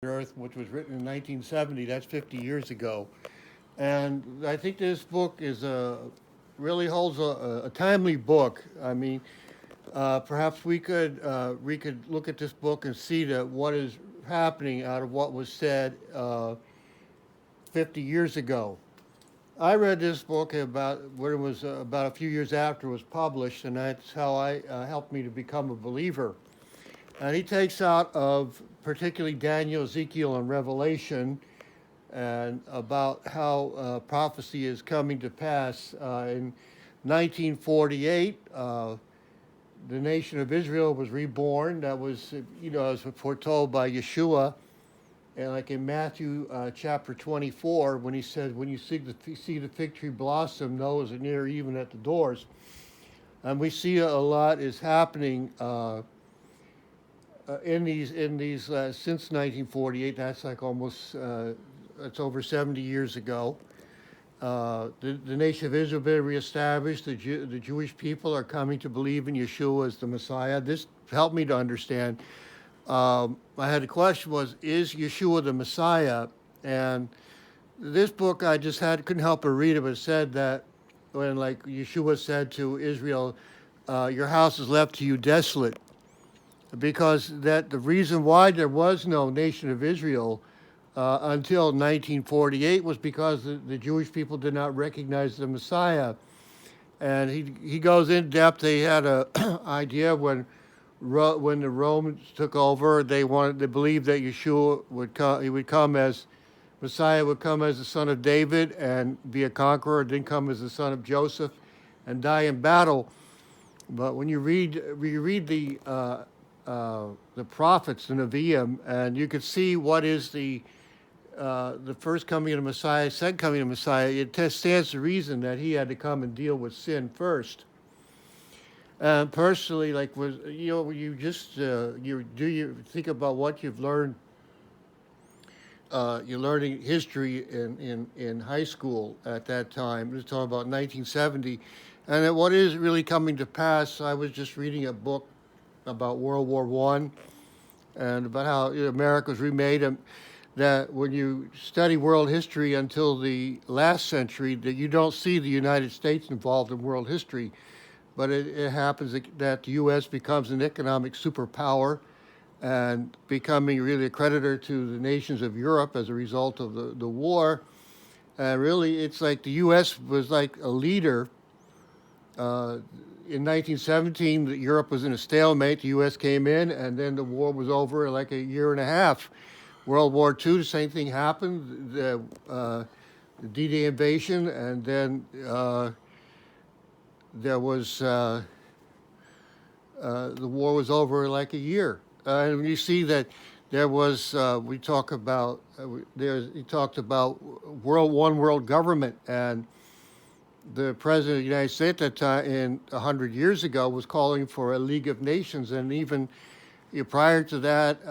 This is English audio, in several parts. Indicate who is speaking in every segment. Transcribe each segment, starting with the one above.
Speaker 1: Earth, which was written in 1970. That's 50 years ago. And I think this book is really holds a timely book. I mean, perhaps we could look at this book and see that what is happening out of what was said 50 years ago. I read this book about when it was about a few years after it was published, and that's how I helped me to become a believer. And he takes out of particularly Daniel, Ezekiel, and Revelation, and about how prophecy is coming to pass. In 1948, the nation of Israel was reborn. That was, as foretold by Yeshua. And like in Matthew chapter 24, when he says, when you see the fig tree blossom, Noah's near, even at the doors. And we see a lot is happening in these since 1948. That's like almost it's over 70 years ago. The nation of Israel been reestablished. The Jewish people are coming to believe in Yeshua as the Messiah. This helped me to understand. I had a question was, is Yeshua the Messiah? And this book I just couldn't help but read it, but it said that when like Yeshua said to Israel, your house is left to you desolate, because that the reason why there was no nation of Israel until 1948 was because the Jewish people did not recognize the Messiah. And he goes in depth. They had a idea when the Romans took over, they believed that Yeshua would come. He would come as Messiah would come as the son of David and be a conqueror. Didn't come as the son of Joseph and die in battle. But when you read the prophets, the Nevi'im, and you could see what is the first coming of the Messiah, second coming of the Messiah. It stands to reason that he had to come and deal with sin first. And personally, like you just you think about what you've learned. You're learning history in high school at that time. It was talking about 1970, and what is really coming to pass. I was just reading a book about World War One, and about how America was remade. And that when you study world history until the last century, that you don't see the United States involved in world history. But it happens that the U.S. becomes an economic superpower and becoming really a creditor to the nations of Europe as a result of the war. And really, it's like the U.S. was like a leader. In 1917, Europe was in a stalemate. The U.S. came in, and then the war was over in like a year and a half. World War II, the same thing happened. The D-Day invasion, and then there was the war was over in like a year. And you see that there was we talk about he talked about one world government, and the president of the United States at that time, 100 years ago, was calling for a League of Nations, and even prior to that,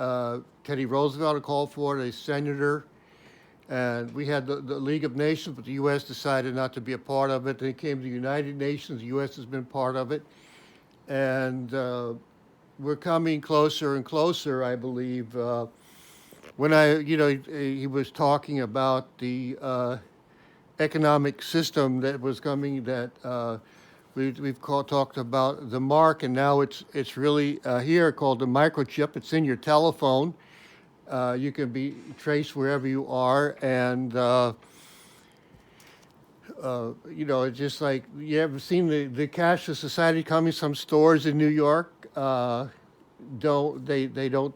Speaker 1: Teddy Roosevelt had called for it, a senator. And we had the League of Nations, but the U.S. decided not to be a part of it. Then it came to the United Nations. The U.S. has been part of it. And we're coming closer and closer, I believe. When he was talking about the economic system that was coming, that we've talked about the mark, and now it's really here called the microchip. It's in your telephone. You can be traced wherever you are, and it's just like, you ever seen the cashless society coming? Some stores in New York don't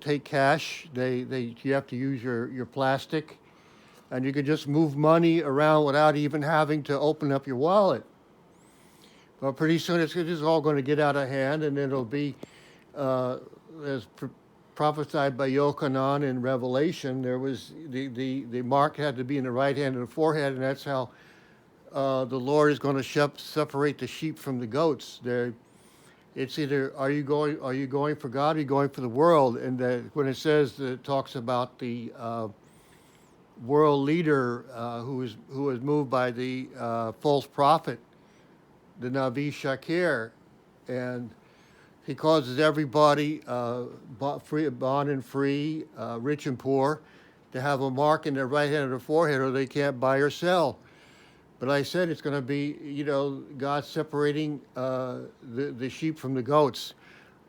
Speaker 1: take cash. You have to use your plastic, and you can just move money around without even having to open up your wallet. But pretty soon it's just all going to get out of hand, and it'll be as prophesied by Yochanan in Revelation. There was the mark had to be in the right hand and the forehead, and that's how the Lord is going to separate the sheep from the goats. It's either are you going for God, or are you going for the world? And when it says it talks about the world leader who was moved by the false prophet, the Navi Shakir, and he causes everybody, bond and free, rich and poor, to have a mark in their right hand or their forehead, or they can't buy or sell. But I said it's going to be, God separating the sheep from the goats.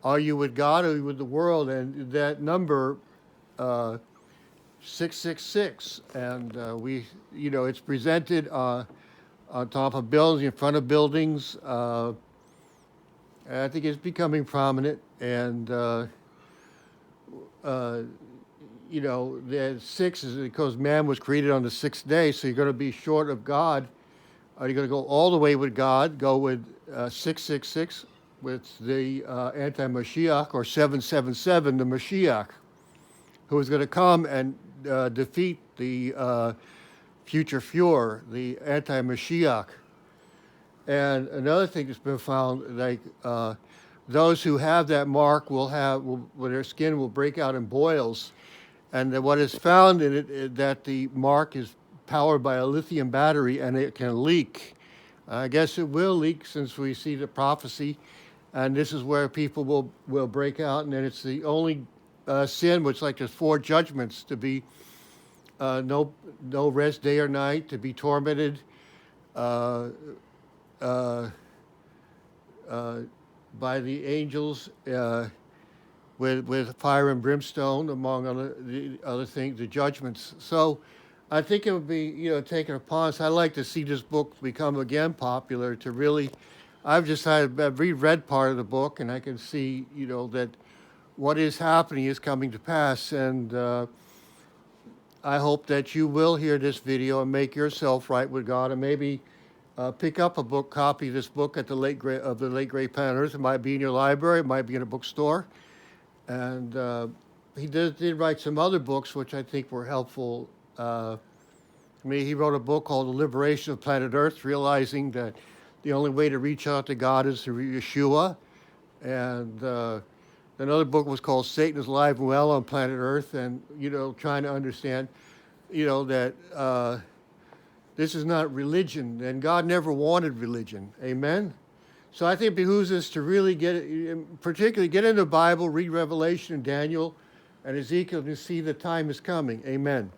Speaker 1: Are you with God or are you with the world? And that number, 666, and it's presented on top of buildings, in front of buildings. I think it's becoming prominent, and the six is because man was created on the sixth day, so you're going to be short of God. Are you going to go all the way with God? Go with 666 with the anti-Moshiach, or 777, the Moshiach, who is going to come and defeat the future Fuhrer, the anti-Mashiach. And another thing that's been found, like those who have that mark when their skin will break out in boils. And what is found in it is that the mark is powered by a lithium battery and it can leak. I guess it will leak since we see the prophecy. And this is where people will break out. And then it's the only sin, which like there's 4 judgments, to be no rest day or night, to be tormented by the angels with fire and brimstone, among other things, the judgments. So I think it would be taken upon us. I'd like to see this book become again popular. To really, I've reread part of the book, and I can see that what is happening is coming to pass. And I hope that you will hear this video and make yourself right with God, and maybe pick up a book, copy this book at the late great Planet Earth. It might be in your library, it might be in a bookstore. And he did write some other books which I think were helpful. He wrote a book called The Liberation of Planet Earth, realizing that the only way to reach out to God is through Yeshua. And another book was called Satan is Alive and Well on Planet Earth, and trying to understand that this is not religion, and God never wanted religion. Amen? So I think it behooves us to really particularly get into the Bible, read Revelation and Daniel and Ezekiel, to see the time is coming. Amen.